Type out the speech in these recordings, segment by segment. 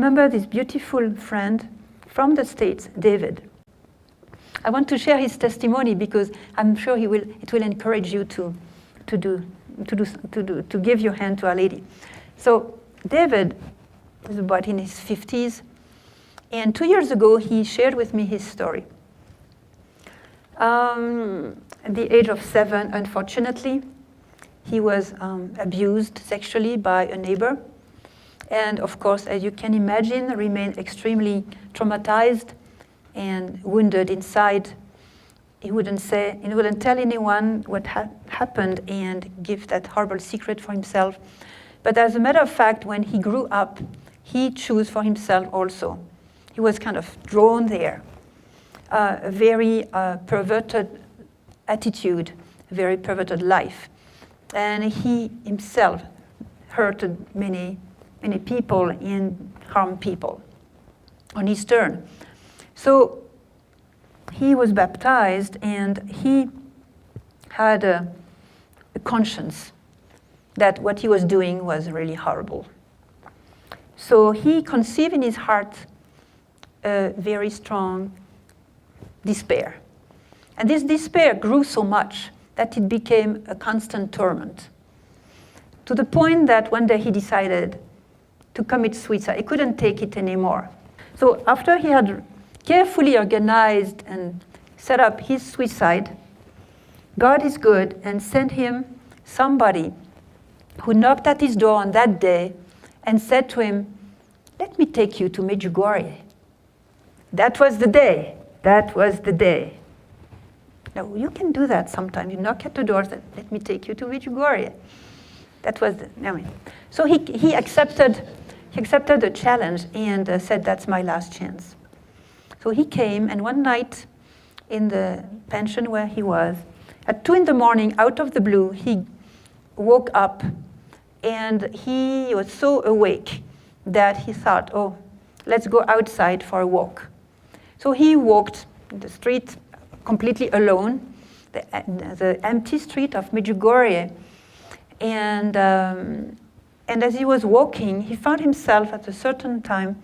remember this beautiful friend from the States, David. I want to share his testimony because I'm sure it will encourage you to give your hand to Our Lady. So David is about in his 50s, and 2 years ago he shared with me his story. At the age of 7, unfortunately, he was abused sexually by a neighbor, and of course, as you can imagine, remained extremely traumatized and wounded inside. He wouldn't tell anyone what happened and give that horrible secret for himself. But as a matter of fact, when he grew up, he chose for himself also. He was kind of drawn there. A very perverted attitude, a very perverted life. And he himself hurted many people and harmed people on his turn. So he was baptized, and he had a conscience that what he was doing was really horrible. So he conceived in his heart a very strong despair. And this despair grew so much that it became a constant torment, to the point that one day he decided to commit suicide. He couldn't take it anymore. So after he had carefully organized and set up his suicide, God is good and sent him somebody who knocked at his door on that day and said to him, "Let me take you to Medjugorje." That was the day. That was the day. Now, you can do that sometimes. You knock at the door and say, "Let me take you to Medjugorje." That was so he accepted the challenge and said, "That's my last chance." So he came, and one night in the pension where he was, at 2 a.m, out of the blue, he woke up, and he was so awake that he thought, "Oh, let's go outside for a walk." So he walked the street completely alone, the empty street of Medjugorje, and as he was walking, he found himself at a certain time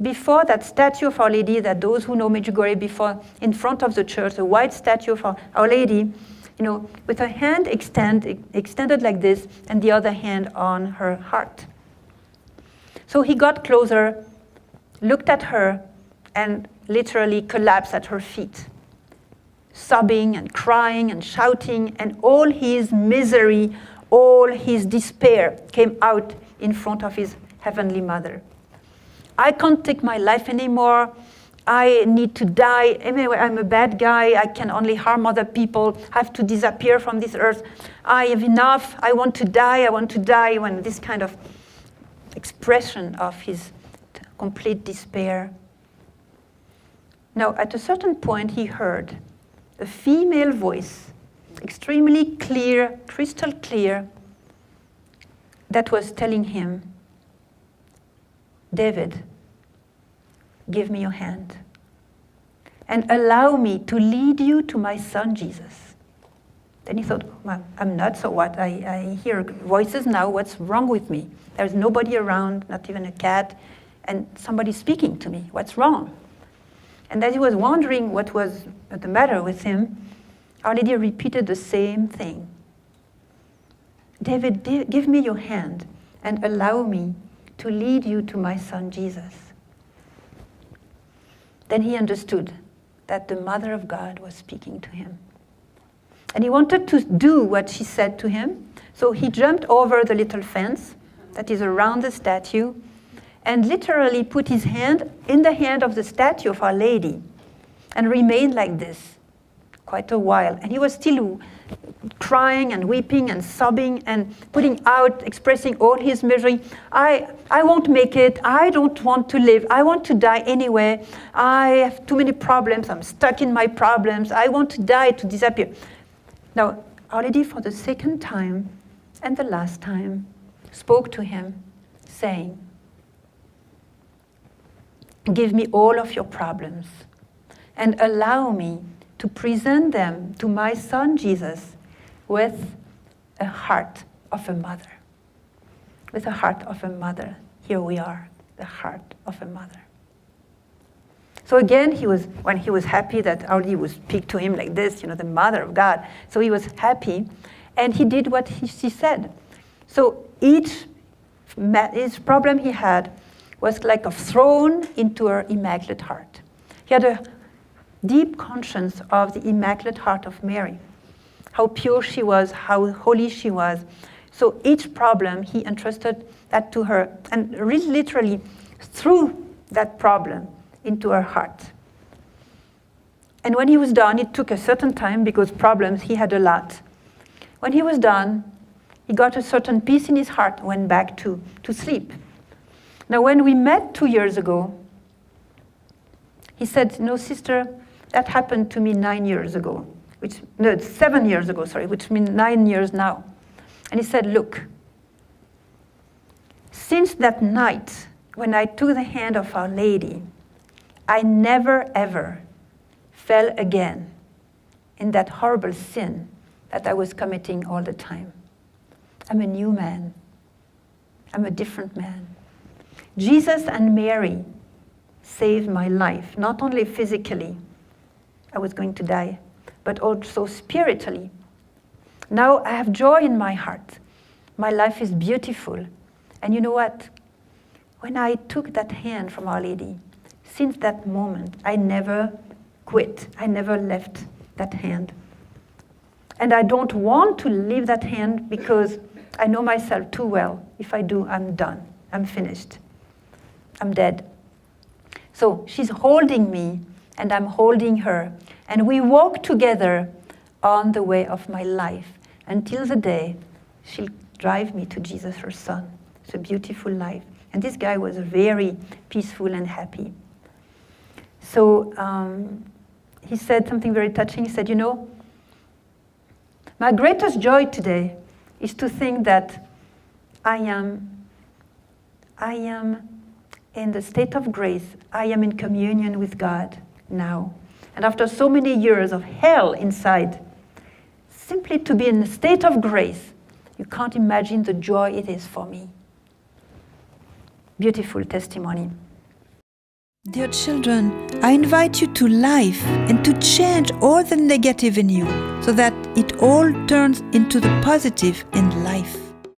before that statue of Our Lady, that those who know Medjugorje, before, in front of the church, a white statue of Our Lady, with her hand extended like this, and the other hand on her heart. So he got closer, looked at her, and literally collapsed at her feet, sobbing and crying and shouting, and all his misery, all his despair came out in front of his Heavenly Mother. "I can't take my life anymore. I need to die. Anyway, I'm a bad guy. I can only harm other people. I have to disappear from this earth. I have enough. I want to die. I want to die." When this kind of expression of his complete despair. Now, at a certain point, he heard a female voice, extremely clear, crystal clear, that was telling him, "David, give me your hand and allow me to lead you to my son Jesus." Then he thought, "Well, I'm nuts, so what? I hear voices now. What's wrong with me? There's nobody around, not even a cat, and somebody's speaking to me. What's wrong?" And as he was wondering what was the matter with him, Our Lady repeated the same thing. "David, give me your hand and allow me to lead you to my son Jesus." Then he understood that the Mother of God was speaking to him. And he wanted to do what she said to him, so he jumped over the little fence that is around the statue and literally put his hand in the hand of the statue of Our Lady and remained like this quite a while. And he was still crying and weeping and sobbing and putting out, expressing all his misery. I won't make it. I don't want to live. I want to die anyway. I have too many problems. I'm stuck in my problems. I want to die, to disappear. Now, Our Lady, for the second time and the last time, spoke to him, saying, "Give me all of your problems and allow me to present them to my son Jesus with a heart of a mother." With a heart of a mother. Here we are, the heart of a mother. So again, when he was happy that Audi would speak to him like this, the mother of God. So he was happy, and he did what she said. So each problem he had was like thrown into her immaculate heart. He had a deep conscience of the immaculate heart of Mary, how pure she was, how holy she was. So each problem, he entrusted that to her, and really literally threw that problem into her heart. And when he was done, it took a certain time, because problems, he had a lot. When he was done, he got a certain peace in his heart, went back to sleep. Now, when we met 2 years ago, he said, sister, that happened to me 9 years ago, 7 years ago, which means 9 years now. And he said, look, since that night, when I took the hand of Our Lady, I never, ever fell again in that horrible sin that I was committing all the time. I'm a new man. I'm a different man. Jesus and Mary saved my life, not only physically, I was going to die, but also spiritually. Now I have joy in my heart. My life is beautiful. And you know what? When I took that hand from Our Lady, since that moment, I never quit. I never left that hand. And I don't want to leave that hand, because I know myself too well. If I do, I'm done. I'm finished. I'm dead. So she's holding me, and I'm holding her. And we walk together on the way of my life until the day she'll drive me to Jesus, her son. It's a beautiful life. And this guy was very peaceful and happy. So he said something very touching. He said, my greatest joy today is to think that I am in the state of grace. I am in communion with God now. And after so many years of hell inside, simply to be in a state of grace, you can't imagine the joy it is for me. Beautiful testimony. Dear children, I invite you to life and to change all the negative in you so that it all turns into the positive in life.